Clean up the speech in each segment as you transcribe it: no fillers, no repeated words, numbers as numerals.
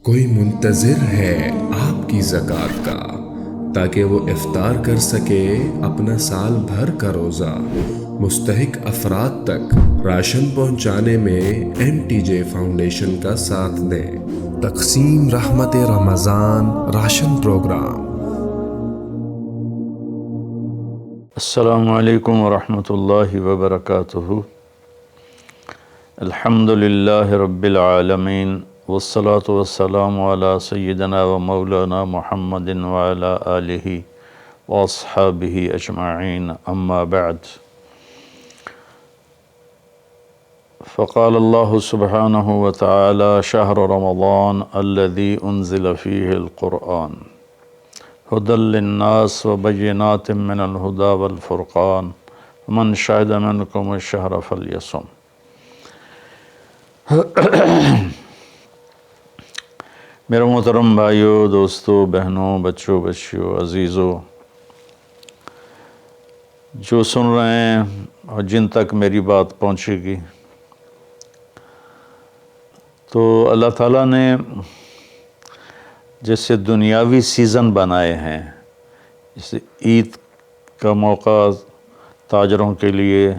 کوئی منتظر ہے آپ کی زکوٰۃ کا تاکہ وہ افطار کر سکے اپنا سال بھر کا روزہ۔ مستحق افراد تک راشن پہنچانے میں MTJ فاؤنڈیشن کا ساتھ دیں۔ تقسیم رحمت رمضان راشن پروگرام۔ السلام علیکم ورحمۃ اللہ وبرکاتہ۔ الحمد للہ رب العالمین والصلاة والسلام علی سیدنا و مولانا محمد وعلی آلہ واصحابہ اجمعین، اما بعد۔ فقال اللہ سبحانہ وتعالی شہر رمضان الذی انزل فیہ القرآن ہدی للناس وبینات من الہدی والفرقان من شہد منکم الشہر فلیصم۔ میرے محترم بھائیوں، دوستوں، بہنوں، بچوں، بچیوں، عزیزوں، جو سن رہے ہیں اور جن تک میری بات پہنچے گی، تو اللہ تعالیٰ نے جیسے دنیاوی سیزن بنائے ہیں، جیسے عید کا موقع تاجروں کے لیے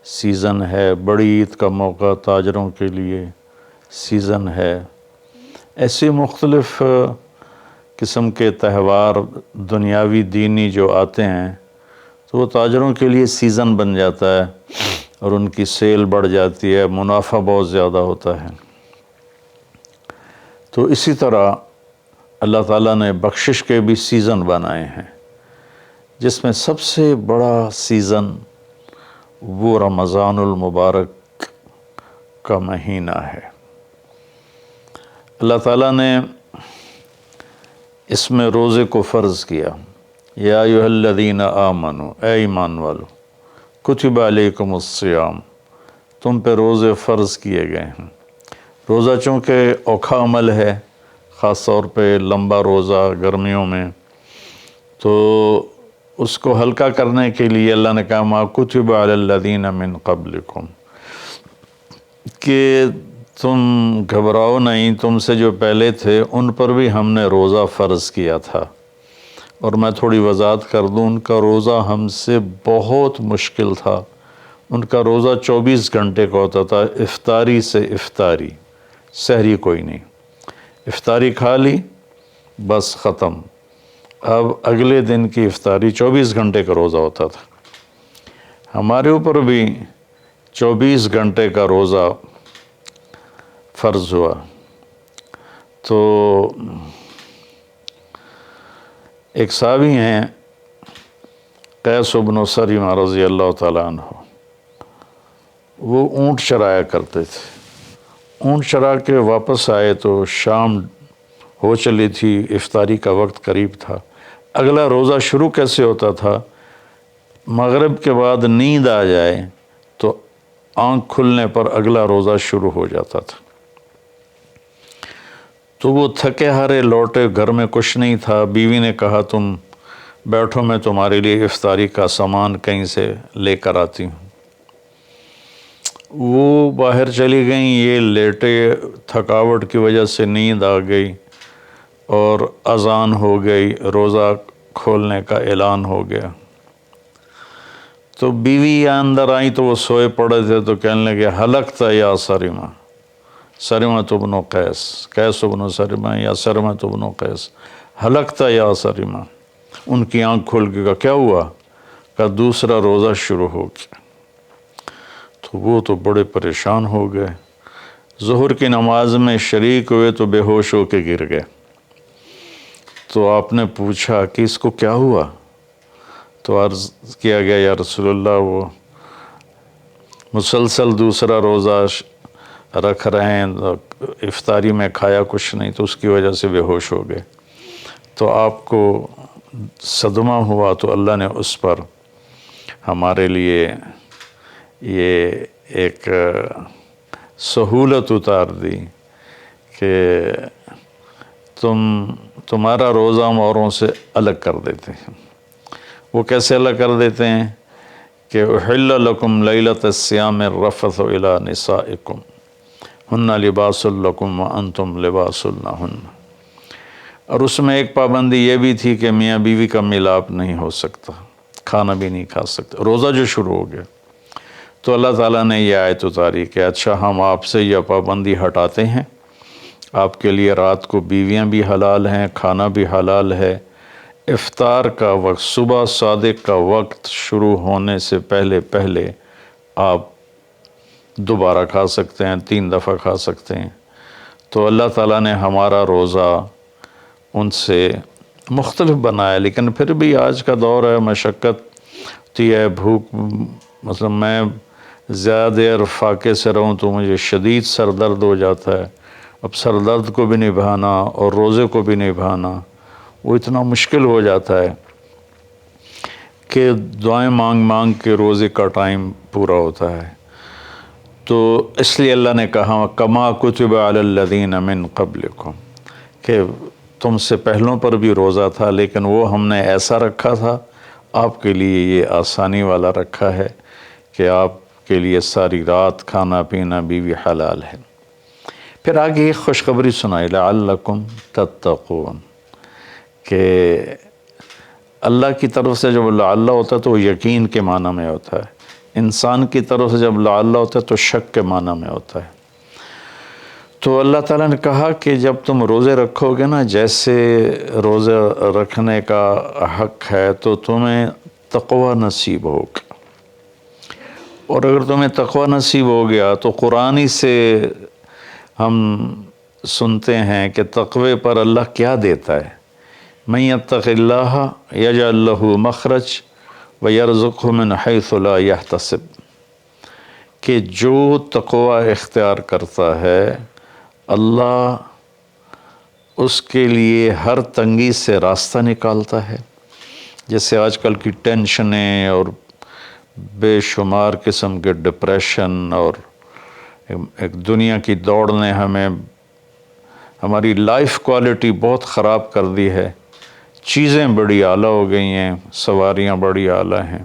سیزن ہے، بڑی عید کا موقع تاجروں کے لیے سیزن ہے، ایسے مختلف قسم کے تہوار دنیاوی دینی جو آتے ہیں تو وہ تاجروں کے لیے سیزن بن جاتا ہے اور ان کی سیل بڑھ جاتی ہے، منافع بہت زیادہ ہوتا ہے۔ تو اسی طرح اللہ تعالیٰ نے بخشش کے بھی سیزن بنائے ہیں، جس میں سب سے بڑا سیزن وہ رمضان المبارک کا مہینہ ہے۔ اللہ تعالیٰ نے اس میں روزے کو فرض کیا۔ یا ایھا الذین آمنوا، اے ایمان والو، کتب علیکم الصیام، تم پہ روزے فرض کیے گئے ہیں۔ روزہ چونکہ اوکھا عمل ہے، خاص طور پہ لمبا روزہ گرمیوں میں، تو اس کو ہلکا کرنے کے لیے اللہ نے کہا ما کتب علی الذین من قبلکم، کہ تم گھبراؤ نہیں، تم سے جو پہلے تھے ان پر بھی ہم نے روزہ فرض کیا تھا۔ اور میں تھوڑی وضاحت کر دوں، ان کا روزہ ہم سے بہت مشکل تھا۔ ان کا روزہ 24 گھنٹے کا ہوتا تھا، افطاری سے افطاری، سحری کوئی نہیں، افطاری کھا لی بس ختم، اب اگلے دن کی افطاری 24 گھنٹے کا روزہ ہوتا تھا۔ ہمارے اوپر بھی 24 گھنٹے کا روزہ فرض ہوا۔ تو ایک صحابی ہیں قیس بن سریمہ رضی اللہ تعالیٰ عنہ، وہ اونٹ چرایا کرتے تھے۔ اونٹ چرا کے واپس آئے تو شام ہو چلی تھی، افطاری کا وقت قریب تھا۔ اگلا روزہ شروع کیسے ہوتا تھا؟ مغرب کے بعد نیند آ جائے تو آنکھ کھلنے پر اگلا روزہ شروع ہو جاتا تھا۔ تو وہ تھکے ہارے لوٹے، گھر میں کچھ نہیں تھا۔ بیوی نے کہا تم بیٹھو، میں تمہارے لیے افطاری کا سامان کہیں سے لے کر آتی ہوں۔ وہ باہر چلی گئیں، یہ لیٹے، تھکاوٹ کی وجہ سے نیند آ گئی اور اذان ہو گئی، روزہ کھولنے کا اعلان ہو گیا۔ تو بیوی اندر آئیں تو وہ سوئے پڑے تھے، تو کہنے لگے ہلکت یا سریمہ، سریمہ بن قیس، قیس بن سریمہ یا سریمہ بن قیس، ہلکت یا سریمہ۔ ان کی آنکھ کھل کے کہا کیا ہوا؟ کہا دوسرا روزہ شروع ہو گیا۔ تو وہ تو بڑے پریشان ہو گئے، ظہر کی نماز میں شریک ہوئے تو بے ہوش ہو کے گر گئے۔ تو آپ نے پوچھا کہ اس کو کیا ہوا؟ تو عرض کیا گیا یا رسول اللہ وہ مسلسل دوسرا روزہ رکھ رہے ہیں، افطاری میں کھایا کچھ نہیں تو اس کی وجہ سے بے ہوش ہو گئے۔ تو آپ کو صدمہ ہوا تو اللہ نے اس پر ہمارے لیے یہ ایک سہولت اتار دی کہ تمہارا روزہ ہم اوروں سے الگ کر دیتے ہیں۔ وہ کیسے الگ کر دیتے ہیں کہ احل لکم لیلۃ الصیام الرفث الی نسائکم، ہن لباسل لکم وانتم لباسل لہن۔ اور اس میں ایک پابندی یہ بھی تھی کہ میاں بیوی کا ملاپ نہیں ہو سکتا، کھانا بھی نہیں کھا سکتے۔ روزہ جو شروع ہو گیا تو اللہ تعالیٰ نے یہ آیت اتاری کہ اچھا ہم آپ سے یہ پابندی ہٹاتے ہیں، آپ کے لیے رات کو بیویاں بھی حلال ہیں، کھانا بھی حلال ہے، افطار کا وقت صبح صادق کا وقت شروع ہونے سے پہلے پہلے آپ دوبارہ کھا سکتے ہیں، 3 دفعہ کھا سکتے ہیں۔ تو اللہ تعالیٰ نے ہمارا روزہ ان سے مختلف بنایا، لیکن پھر بھی آج کا دور ہے، مشقت ہوتی ہے، بھوک، مثلا میں زیادہ دیر فاقے سے رہوں تو مجھے شدید سر درد ہو جاتا ہے، اب سر درد کو بھی نبھانا اور روزے کو بھی نبھانا وہ اتنا مشکل ہو جاتا ہے کہ دعائیں مانگ مانگ کے روزے کا ٹائم پورا ہوتا ہے۔ تو اس لیے اللہ نے کہا کما کتب علی الذین من قبلکم، کہ تم سے پہلوں پر بھی روزہ تھا لیکن وہ ہم نے ایسا رکھا تھا، آپ کے لیے یہ آسانی والا رکھا ہے کہ آپ کے لیے ساری رات کھانا پینا بیوی حلال ہے۔ پھر آگے ایک خوشخبری سنائی لعلکم تتقون، کہ اللہ کی طرف سے جب لعل ہوتا ہے تو وہ یقین کے معنی میں ہوتا ہے، انسان کی طرف سے جب لعل ہوتا ہے تو شک کے معنی میں ہوتا ہے۔ تو اللہ تعالیٰ نے کہا کہ جب تم روزے رکھو گے نا، جیسے روزے رکھنے کا حق ہے تو تمہیں تقوی نصیب ہوگا، اور اگر تمہیں تقوی نصیب ہو گیا تو قرآن ہی سے ہم سنتے ہیں کہ تقوی پر اللہ کیا دیتا ہے، من یتق اللہ یجعل لہ مخرج ویرزقہ من حیث لا یحتسب، کہ جو تقوی اختیار کرتا ہے اللہ اس کے لیے ہر تنگی سے راستہ نکالتا ہے۔ جیسے آج کل کی ٹینشنیں اور بے شمار قسم کے ڈپریشن اور ایک دنیا کی دوڑ نے ہمیں ہماری لائف کوالٹی بہت خراب کر دی ہے، چیزیں بڑی اعلیٰ ہو گئی ہیں، سواریاں بڑی اعلیٰ ہیں،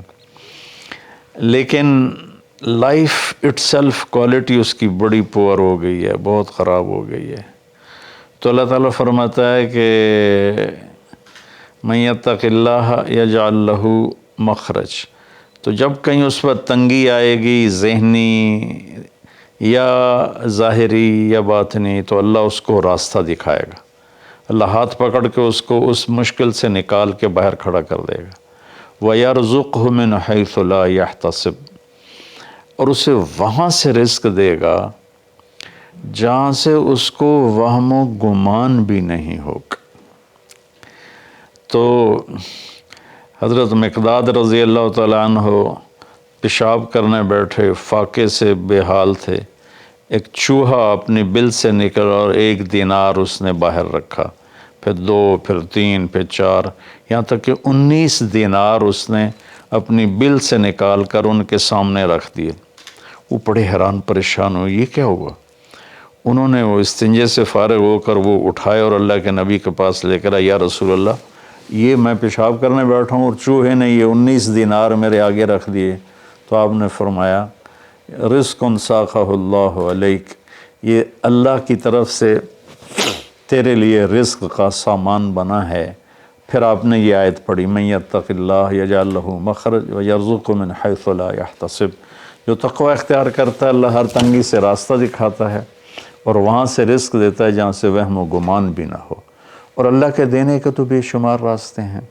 لیکن لائف اٹ سیلف کوالٹی اس کی بڑی پور ہو گئی ہے، بہت خراب ہو گئی ہے۔ تو اللہ تعالیٰ فرماتا ہے کہ من یتق اللہ یجعل لہ مخرج، تو جب کہیں اس پر تنگی آئے گی ذہنی یا ظاہری یا باطنی تو اللہ اس کو راستہ دکھائے گا، اللہ ہاتھ پکڑ کے اس کو اس مشکل سے نکال کے باہر کھڑا کر دے گا۔ وَيَرْزُقْهُ مِنْ حَيْثُ لَا يَحْتَسِبُ، اور اسے وہاں سے رزق دے گا جہاں سے اس کو وہم و گمان بھی نہیں ہوگا۔ تو حضرت مقداد رضی اللہ تعالیٰ عنہ پیشاب کرنے بیٹھے، فاقے سے بے حال تھے، ایک چوہا اپنی بل سے نکل اور 1 دینار اس نے باہر رکھا، پھر 2، پھر 3، پھر 4، یہاں تک کہ 19 دینار اس نے اپنی بل سے نکال کر ان کے سامنے رکھ دیے۔ وہ بڑے حیران پریشان ہوئے، یہ کیا ہوا؟ انہوں نے وہ استنجے سے فارغ ہو کر وہ اٹھائے اور اللہ کے نبی کے پاس لے کر آئے، یا رسول اللہ یہ میں پیشاب کرنے بیٹھا ہوں اور چوہے نے یہ 19 دینار میرے آگے رکھ دیے۔ تو آپ نے فرمایا رزق ساقہ اللہ علیک، یہ اللہ کی طرف سے تیرے لیے رزق کا سامان بنا ہے۔ پھر آپ نے یہ آیت پڑھی من یتق اللہ یجعل لہ مخرج ویرزقہ من حیث لا یحتسب، جو تقوی اختیار کرتا ہے اللہ ہر تنگی سے راستہ دکھاتا ہے اور وہاں سے رزق دیتا ہے جہاں سے وہم و گمان بھی نہ ہو۔ اور اللہ کے دینے کے تو بے شمار راستے ہیں،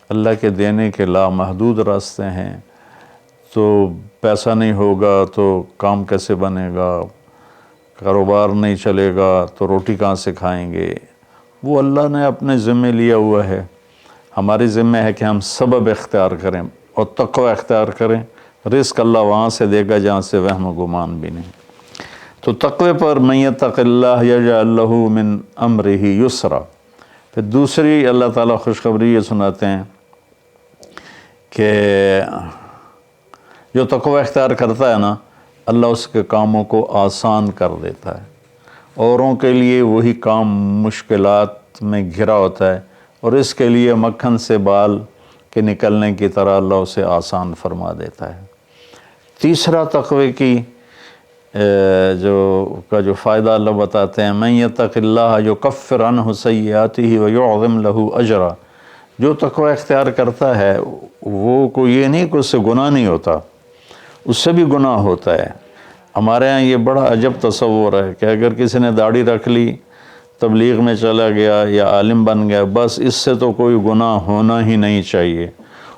اللہ کے دینے کے لامحدود راستے ہیں۔ تو پیسہ نہیں ہوگا تو کام کیسے بنے گا، کاروبار نہیں چلے گا تو روٹی کہاں سے کھائیں گے، وہ اللہ نے اپنے ذمے لیا ہوا ہے۔ ہماری ذمہ ہے کہ ہم سبب اختیار کریں اور تقوی اختیار کریں، رزق اللہ وہاں سے دے گا جہاں سے وہم و گمان بھی نہیں۔ تو تقوی پر من یتق اللہ یجعل لہ من امرہ یسرا۔ پھر دوسری اللہ تعالیٰ خوشخبری یہ سناتے ہیں کہ جو تقوی اختیار کرتا ہے نا اللہ اس کے کاموں کو آسان کر دیتا ہے۔ اوروں کے لیے وہی کام مشکلات میں گھرا ہوتا ہے اور اس کے لیے مکھن سے بال کے نکلنے کی طرح اللہ اسے آسان فرما دیتا ہے۔ تیسرا تقوی کی جو فائدہ اللہ بتاتے ہیں، من یتق اللہ یکفر عنہ سیئاتہ ویعظم لہ اجرا، جو تقوی اختیار کرتا ہے وہ کوئی یہ نہیں کہ اس سے گناہ نہیں ہوتا، اس سے بھی گناہ ہوتا ہے۔ ہمارے ہاں یہ بڑا عجب تصور ہے کہ اگر کسی نے داڑھی رکھ لی، تبلیغ میں چلا گیا یا عالم بن گیا، بس اس سے تو کوئی گناہ ہونا ہی نہیں چاہیے،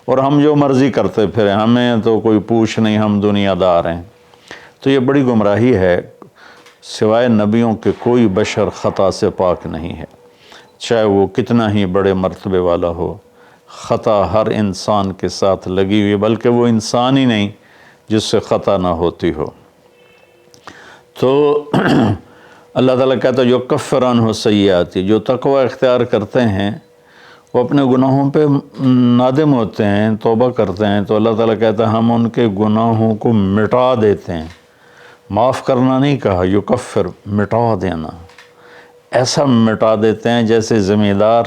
اور ہم جو مرضی کرتے پھریں، ہمیں تو کوئی پوچھ نہیں، ہم دنیا دار ہیں۔ تو یہ بڑی گمراہی ہے۔ سوائے نبیوں کے کوئی بشر خطا سے پاک نہیں ہے، چاہے وہ کتنا ہی بڑے مرتبے والا ہو۔ خطا ہر انسان کے ساتھ لگی ہوئی، بلکہ وہ انسان ہی نہیں جس سے خطا نہ ہوتی ہو۔ تو اللہ تعالیٰ کہتا ہے یکفر عنہ سیئات، جو تقوی اختیار کرتے ہیں وہ اپنے گناہوں پہ نادم ہوتے ہیں، توبہ کرتے ہیں، تو اللہ تعالیٰ کہتا ہے ہم ان کے گناہوں کو مٹا دیتے ہیں۔ معاف کرنا نہیں کہا، یکفر، مٹا دینا، ایسا مٹا دیتے ہیں جیسے زمیندار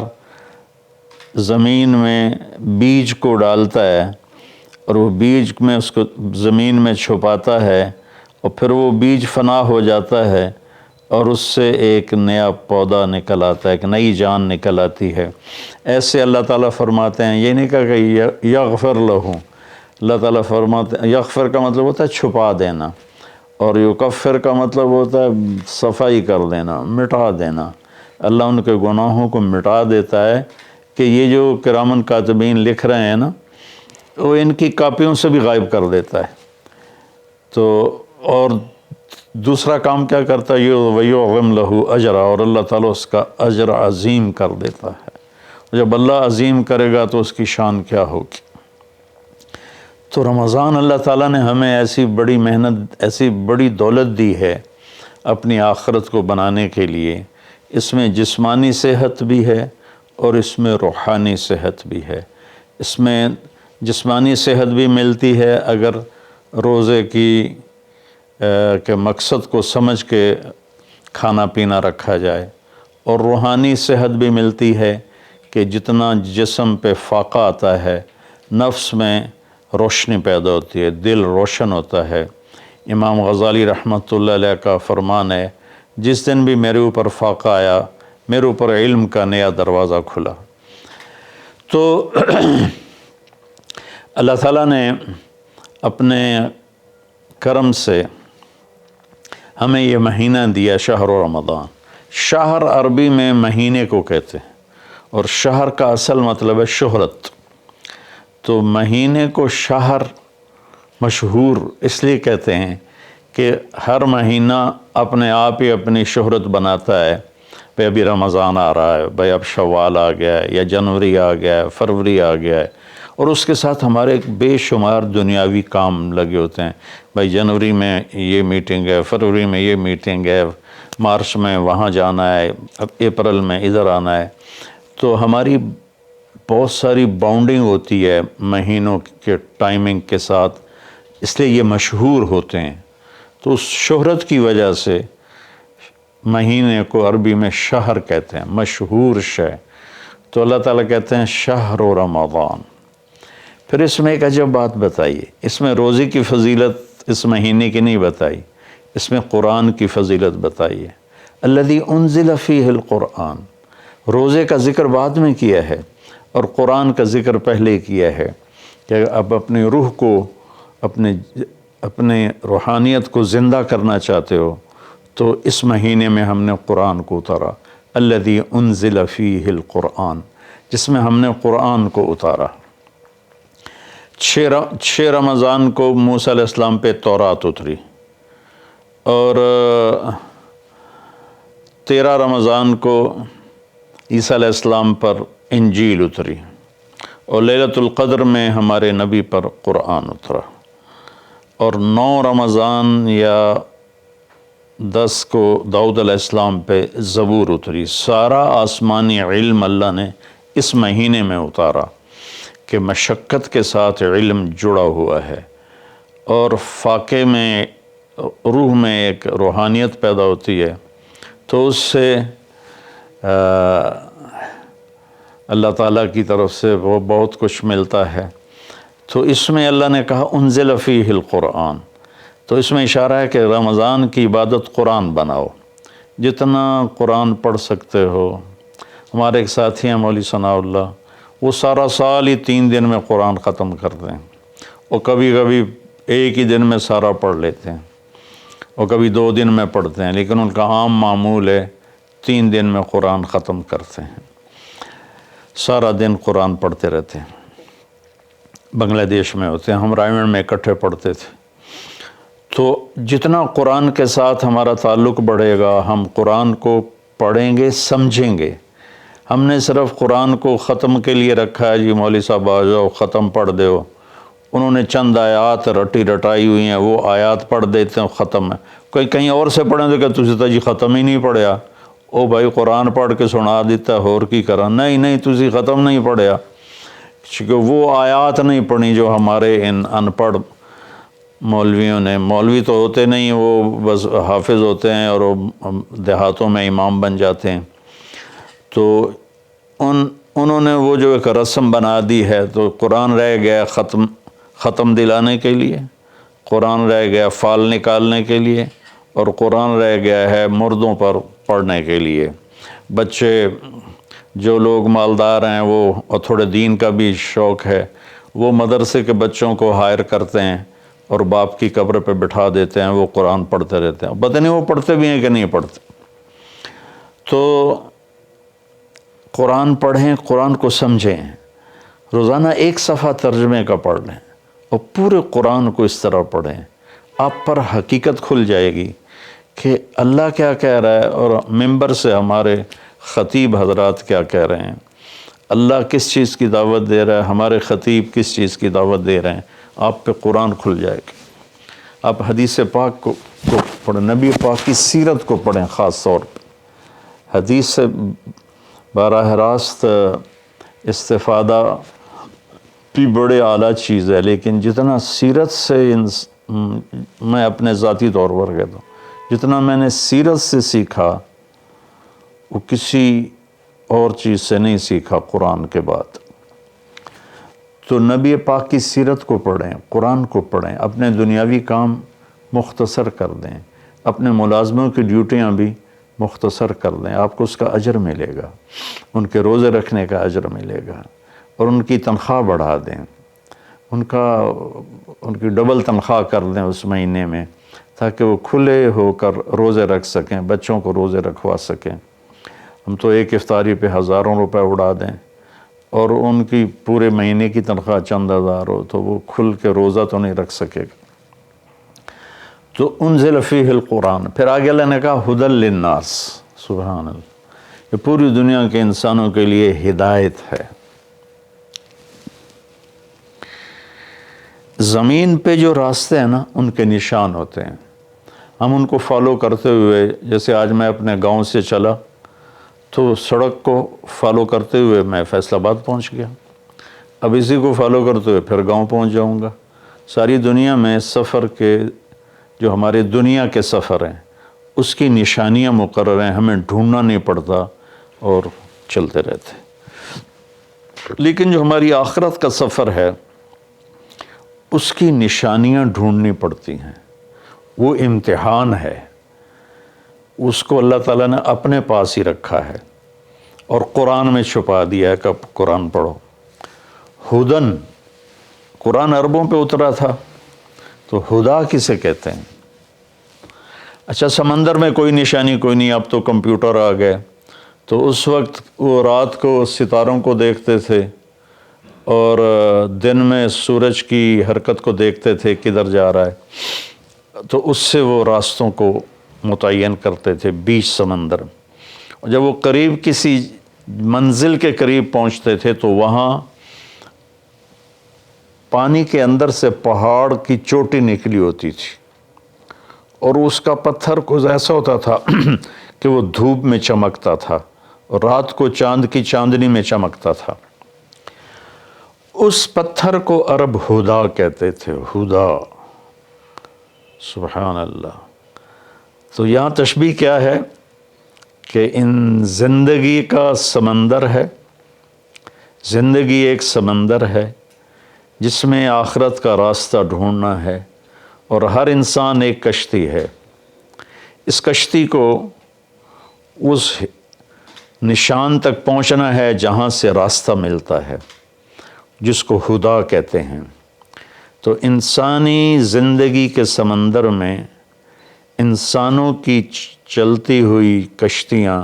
زمین میں بیج کو ڈالتا ہے اور وہ بیج میں اس کو زمین میں چھپاتا ہے، اور پھر وہ بیج فنا ہو جاتا ہے اور اس سے ایک نیا پودا نکل آتا ہے، ایک نئی جان نکل آتی ہے۔ ایسے اللہ تعالیٰ فرماتے ہیں، یہ نہیں کہا کہ یغفر لہو، اللہ تعالیٰ فرماتے ہیں، یغفر کا مطلب ہوتا ہے چھپا دینا، اور یکفر کا مطلب ہوتا ہے صفائی کر دینا، مٹا دینا۔ اللہ ان کے گناہوں کو مٹا دیتا ہے کہ یہ جو کرامن کاتبین لکھ رہے ہیں نا، وہ ان کی کاپیوں سے بھی غائب کر دیتا ہے۔ تو اور دوسرا کام کیا کرتا ہے، وَيُعْظِمْ لَهُ اجرا، اور اللہ تعالیٰ اس کا اجر عظیم کر دیتا ہے۔ جب اللہ عظیم کرے گا تو اس کی شان کیا ہوگی۔ تو رمضان اللہ تعالیٰ نے ہمیں ایسی بڑی محنت، ایسی بڑی دولت دی ہے اپنی آخرت کو بنانے کے لیے۔ اس میں جسمانی صحت بھی ہے اور اس میں روحانی صحت بھی ہے۔ اس میں جسمانی صحت بھی ملتی ہے اگر روزے کے مقصد کو سمجھ کے کھانا پینا رکھا جائے، اور روحانی صحت بھی ملتی ہے کہ جتنا جسم پہ فاقہ آتا ہے، نفس میں روشنی پیدا ہوتی ہے، دل روشن ہوتا ہے۔ امام غزالی رحمۃ اللہ علیہ کا فرمان ہے، جس دن بھی میرے اوپر فاقہ آیا، میرے اوپر علم کا نیا دروازہ کھلا۔ تو اللہ تعالیٰ نے اپنے کرم سے ہمیں یہ مہینہ دیا، شہر رمضان۔ شہر عربی میں مہینے کو کہتے ہیں، اور شہر کا اصل مطلب ہے شہرت۔ تو مہینے کو شہر مشہور اس لیے کہتے ہیں کہ ہر مہینہ اپنے آپ ہی اپنی شہرت بناتا ہے۔ بھئی ابھی رمضان آ رہا ہے، بھئی اب شوال آ گیا ہے، یا جنوری آ گیا ہے، فروری آ گیا ہے، اور اس کے ساتھ ہمارے بے شمار دنیاوی کام لگے ہوتے ہیں۔ بھئی جنوری میں یہ میٹنگ ہے، فروری میں یہ میٹنگ ہے، مارچ میں وہاں جانا ہے، اب اپریل میں ادھر آنا ہے۔ تو ہماری بہت ساری باؤنڈنگ ہوتی ہے مہینوں کے ٹائمنگ کے ساتھ، اس لیے یہ مشہور ہوتے ہیں۔ تو اس شہرت کی وجہ سے مہینے کو عربی میں شہر کہتے ہیں، مشہور شے۔ تو اللہ تعالیٰ کہتے ہیں شہر رمضان۔ پھر اس میں ایک عجب بات بتائیے، اس میں روزے کی فضیلت اس مہینے کی نہیں بتائی، اس میں قرآن کی فضیلت بتائیے۔ الذی انزل فیہ القرآن، روزے کا ذکر بعد میں کیا ہے اور قرآن کا ذکر پہلے کیا ہے، کہ اب اپنی روح کو، اپنے روحانیت کو زندہ کرنا چاہتے ہو تو اس مہینے میں ہم نے قرآن کو اتارا۔ الذی انزل فیہ القرآن، جس میں ہم نے قرآن کو اتارا۔ 6 رمضان کو موسیٰ علیہ السلام پہ تورات اتری، اور 13 رمضان کو عیسیٰ علیہ السلام پر انجیل اتری، اور لیلۃ القدر میں ہمارے نبی پر قرآن اترا، اور 9 رمضان یا 10 کو داؤد علیہ السلام پہ زبور اتری۔ سارا آسمانی علم اللہ نے اس مہینے میں اتارا کہ مشقت کے ساتھ علم جڑا ہوا ہے، اور فاقے میں روح میں ایک روحانیت پیدا ہوتی ہے، تو اس سے اللہ تعالیٰ کی طرف سے وہ بہت کچھ ملتا ہے۔ تو اس میں اللہ نے کہا انزل فیہ القرآن، تو اس میں اشارہ ہے کہ رمضان کی عبادت قرآن بناؤ، جتنا قرآن پڑھ سکتے ہو۔ ہمارے ایک ساتھی ہیں مولوی ثناء اللہ، وہ سارا سال ہی 3 دن میں قرآن ختم کرتے ہیں، اور کبھی کبھی ایک ہی دن میں سارا پڑھ لیتے ہیں، اور کبھی 2 دن میں پڑھتے ہیں، لیکن ان کا عام معمول ہے 3 دن میں قرآن ختم کرتے ہیں، سارا دن قرآن پڑھتے رہتے ہیں۔ بنگلہ دیش میں ہوتے ہیں، ہم رائمنڈ میں اکٹھے پڑھتے تھے۔ تو جتنا قرآن کے ساتھ ہمارا تعلق بڑھے گا، ہم قرآن کو پڑھیں گے، سمجھیں گے۔ ہم نے صرف قرآن کو ختم کے لیے رکھا ہے، جی مولوی صاحب آ جاؤ ختم پڑھ دو، انہوں نے چند آیات رٹائی ہوئی ہیں، وہ آیات پڑھ دیتے ہیں، ختم ہے۔ کوئی کہیں اور سے پڑھیں تو کہ تسی تو جی ختم ہی نہیں پڑھیا، او بھائی قرآن پڑھ کے سنا دیتا ہے، اور کی کرا؟ نہیں تسی ختم نہیں پڑھیا، کیونکہ وہ آیات نہیں پڑھی جو ہمارے ان ان پڑھ مولویوں نے، مولوی تو ہوتے نہیں، وہ بس حافظ ہوتے ہیں اور وہ دیہاتوں میں امام بن جاتے ہیں۔ تو انہوں نے وہ جو ایک رسم بنا دی ہے، تو قرآن رہ گیا ختم دلانے کے لیے، قرآن رہ گیا فال نکالنے کے لیے، اور قرآن رہ گیا ہے مردوں پر پڑھنے کے لیے۔ بچے جو لوگ مالدار ہیں، وہ اور تھوڑے دین کا بھی شوق ہے، وہ مدرسے کے بچوں کو ہائر کرتے ہیں اور باپ کی قبر پہ بٹھا دیتے ہیں، وہ قرآن پڑھتے رہتے ہیں، پتہ نہیں وہ پڑھتے بھی ہیں کہ نہیں پڑھتے۔ تو قرآن پڑھیں، قرآن کو سمجھیں، روزانہ 1 صفحہ ترجمے کا پڑھ لیں اور پورے قرآن کو اس طرح پڑھیں، آپ پر حقیقت کھل جائے گی کہ اللہ کیا کہہ رہا ہے اور ممبر سے ہمارے خطیب حضرات کیا کہہ رہے ہیں، اللہ کس چیز کی دعوت دے رہا ہے، ہمارے خطیب کس چیز کی دعوت دے رہے ہیں، آپ پہ قرآن کھل جائے گا۔ آپ حدیث پاک کو پڑھیں، نبی پاک کی سیرت کو پڑھیں، خاص طور پہ حدیث سے براہ راست استفادہ بھی بڑے اعلیٰ چیز ہے، لیکن جتنا سیرت سے میں اپنے ذاتی طور پر کہتا ہوں، جتنا میں نے سیرت سے سیکھا وہ کسی اور چیز سے نہیں سیکھا قرآن کے بعد۔ تو نبی پاک کی سیرت کو پڑھیں، قرآن کو پڑھیں، اپنے دنیاوی کام مختصر کر دیں، اپنے ملازموں کی ڈیوٹیاں بھی مختصر کر دیں، آپ کو اس کا اجر ملے گا، ان کے روزے رکھنے کا اجر ملے گا، اور ان کی تنخواہ بڑھا دیں، ان کی ڈبل تنخواہ کر دیں اس مہینے میں، تاکہ وہ کھلے ہو کر روزے رکھ سکیں، بچوں کو روزے رکھوا سکیں۔ ہم تو ایک افطاری پہ ہزاروں روپے اڑا دیں، اور ان کی پورے مہینے کی تنخواہ چند ہزار ہو تو وہ کھل کے روزہ تو نہیں رکھ سکے گا۔ تو انزل فیہ القرآن، پھر آگے اللہ نے کہا ھدی للناس، سبحان اللہ، یہ پوری دنیا کے انسانوں کے لیے ہدایت ہے۔ زمین پہ جو راستے ہیں نا، ان کے نشان ہوتے ہیں، ہم ان کو فالو کرتے ہوئے، جیسے آج میں اپنے گاؤں سے چلا تو سڑک کو فالو کرتے ہوئے میں فیصل آباد پہنچ گیا، اب اسی کو فالو کرتے ہوئے پھر گاؤں پہنچ جاؤں گا۔ ساری دنیا میں سفر کے جو ہمارے دنیا کے سفر ہیں، اس کی نشانیاں مقرر ہیں، ہمیں ڈھونڈنا نہیں پڑتا اور چلتے رہتے۔ لیکن جو ہماری آخرت کا سفر ہے، اس کی نشانیاں ڈھونڈنی پڑتی ہیں، وہ امتحان ہے، اس کو اللہ تعالیٰ نے اپنے پاس ہی رکھا ہے اور قرآن میں چھپا دیا ہے کہ اب قرآن پڑھو۔ ہدن، قرآن عربوں پہ اترا تھا، تو ہدا کسے کہتے ہیں؟ اچھا، سمندر میں کوئی نشانی کوئی نہیں، اب تو کمپیوٹر آ گئے، تو اس وقت وہ رات کو ستاروں کو دیکھتے تھے اور دن میں سورج کی حرکت کو دیکھتے تھے کدھر جا رہا ہے، تو اس سے وہ راستوں کو متعین کرتے تھے بیچ سمندر۔ اور جب وہ قریب کسی منزل کے قریب پہنچتے تھے تو وہاں پانی کے اندر سے پہاڑ کی چوٹی نکلی ہوتی تھی، اور اس کا پتھر کچھ ایسا ہوتا تھا کہ وہ دھوپ میں چمکتا تھا اور رات کو چاند کی چاندنی میں چمکتا تھا۔ اس پتھر کو عرب ہدا کہتے تھے، ہدا، سبحان اللہ۔ تو یہاں تشبیہ کیا ہے کہ ان زندگی کا سمندر ہے، زندگی ایک سمندر ہے جس میں آخرت کا راستہ ڈھونڈنا ہے، اور ہر انسان ایک کشتی ہے. اس کشتی کو اس نشان تک پہنچنا ہے جہاں سے راستہ ملتا ہے، جس کو ہدا کہتے ہیں. تو انسانی زندگی کے سمندر میں انسانوں کی چلتی ہوئی کشتیاں،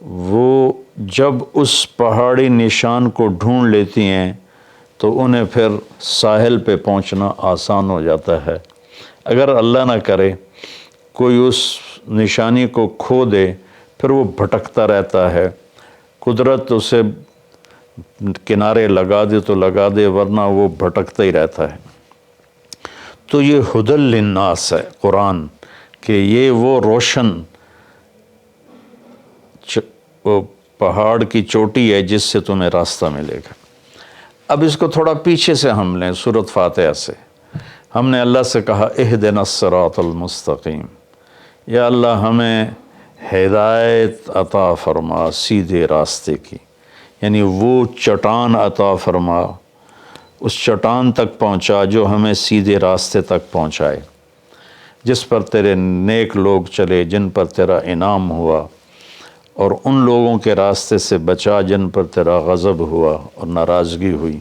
وہ جب اس پہاڑی نشان کو ڈھونڈ لیتی ہیں تو انہیں پھر ساحل پہ پہنچنا آسان ہو جاتا ہے. اگر اللہ نہ کرے کوئی اس نشانی کو کھو دے، پھر وہ بھٹکتا رہتا ہے. قدرت اسے کنارے لگا دے تو لگا دے، ورنہ وہ بھٹکتا ہی رہتا ہے. تو یہ ہدی للناس ہے قرآن، کہ یہ وہ روشن وہ پہاڑ کی چوٹی ہے جس سے تمہیں راستہ ملے گا. اب اس کو تھوڑا پیچھے سے ہم لیں، سورۃ فاتحہ سے. ہم نے اللہ سے کہا اہدنا الصراط المستقیم، یا اللہ ہمیں ہدایت عطا فرما سیدھے راستے کی، یعنی وہ چٹان عطا فرما، اس چٹان تک پہنچا جو ہمیں سیدھے راستے تک پہنچائے، جس پر تیرے نیک لوگ چلے، جن پر تیرا انعام ہوا، اور ان لوگوں کے راستے سے بچا جن پر تیرا غضب ہوا اور ناراضگی ہوئی.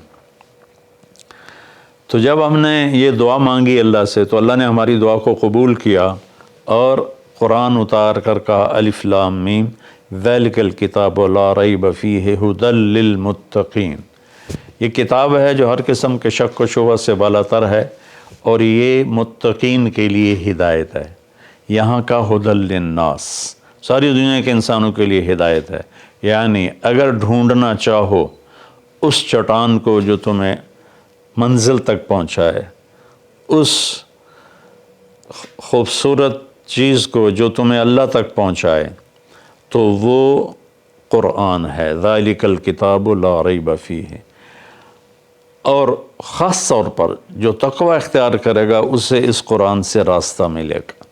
تو جب ہم نے یہ دعا مانگی اللہ سے تو اللہ نے ہماری دعا کو قبول کیا اور قرآن اتار کر کہا الف لام میم ذالک الکتاب لا ریب فیہ ھدی للمتقین. یہ کتاب ہے جو ہر قسم کے شک و شبہ سے بالا تر ہے، اور یہ متقین کے لیے ہدایت ہے. یہاں کا ھدی للناس ساری دنیا کے انسانوں کے لیے ہدایت ہے. یعنی اگر ڈھونڈنا چاہو اس چٹان کو جو تمہیں منزل تک پہنچائے، اس خوبصورت چیز کو جو تمہیں اللہ تک پہنچائے، تو وہ قرآن ہے. ذالک الکتاب لا ریب فیہ. اور خاص طور پر جو تقوی اختیار کرے گا اسے اس قرآن سے راستہ ملے گا.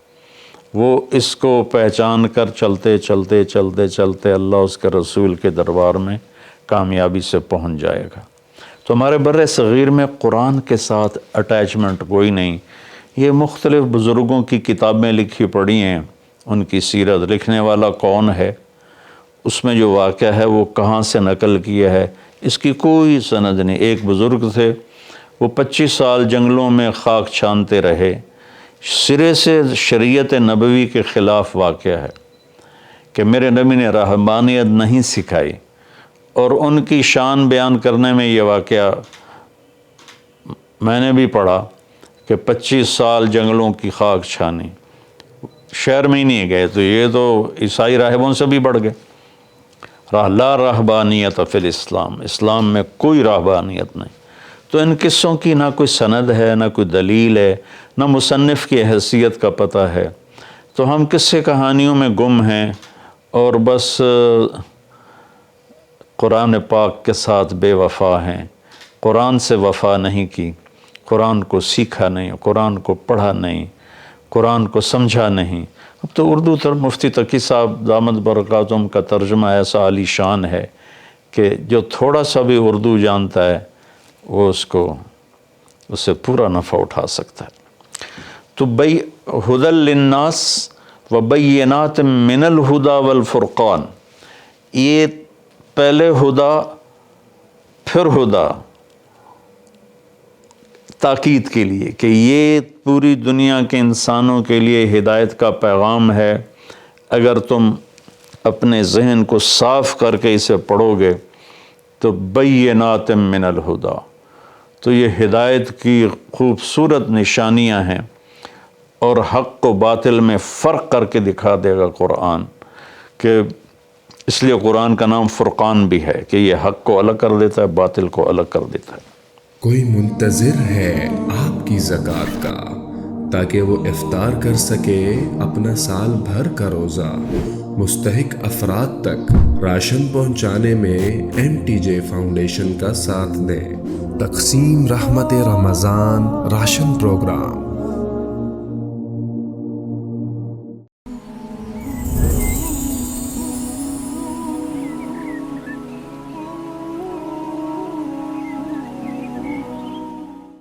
وہ اس کو پہچان کر چلتے چلتے چلتے چلتے اللہ اس کے رسول کے دربار میں کامیابی سے پہنچ جائے گا. تو ہمارے بر صغیر میں قرآن کے ساتھ اٹیچمنٹ کوئی نہیں. یہ مختلف بزرگوں کی کتابیں لکھی پڑھی ہیں، ان کی سیرت، لکھنے والا کون ہے، اس میں جو واقعہ ہے وہ کہاں سے نقل کیا ہے، اس کی کوئی سند نہیں. ایک بزرگ تھے، وہ 25 سال جنگلوں میں خاک چھانتے رہے. سرے سے شریعت نبوی کے خلاف واقعہ ہے کہ میرے نبی نے رہبانیت نہیں سکھائی، اور ان کی شان بیان کرنے میں یہ واقعہ میں نے بھی پڑھا کہ 25 سال جنگلوں کی خاک چھانی، شہر میں ہی نہیں گئے. تو یہ تو عیسائی راہبوں سے بھی بڑھ گئے. لا رہبانیت فی الاسلام، اسلام میں کوئی رہبانیت نہیں. تو ان قصوں کی نہ کوئی سند ہے، نہ کوئی دلیل ہے، نہ مصنف کی حیثیت کا پتہ ہے. تو ہم قصے کہانیوں میں گم ہیں، اور بس قرآن پاک کے ساتھ بے وفا ہیں. قرآن سے وفا نہیں کی، قرآن کو سیکھا نہیں، قرآن کو پڑھا نہیں، قرآن کو سمجھا نہیں. اب تو اردو تر مفتی تقی صاحب دامت برکاتہم کا ترجمہ ایسا عالی شان ہے کہ جو تھوڑا سا بھی اردو جانتا ہے وہ اس سے پورا نفع اٹھا سکتا ہے. تو ھدی للناس وبینات من الھدی والفرقان، یہ پہلے ہدا پھر ہدا تاکید کے لیے کہ یہ پوری دنیا کے انسانوں کے لیے ہدایت کا پیغام ہے. اگر تم اپنے ذہن کو صاف کر کے اسے پڑھو گے تو بینات من الھدی، تو یہ ہدایت کی خوبصورت نشانیاں ہیں، اور حق و باطل میں فرق کر کے دکھا دے گا قرآن. کہ اس لیے قرآن کا نام فرقان بھی ہے کہ یہ حق کو الگ کر دیتا ہے، باطل کو الگ کر دیتا ہے. کوئی منتظر ہے آپ کی زکوٰۃ کا تاکہ وہ افطار کر سکے اپنا سال بھر کا روزہ. مستحق افراد تک راشن پہنچانے میں MTJ فاؤنڈیشن کا ساتھ دیں. تقسیم رحمت رمضان راشن پروگرام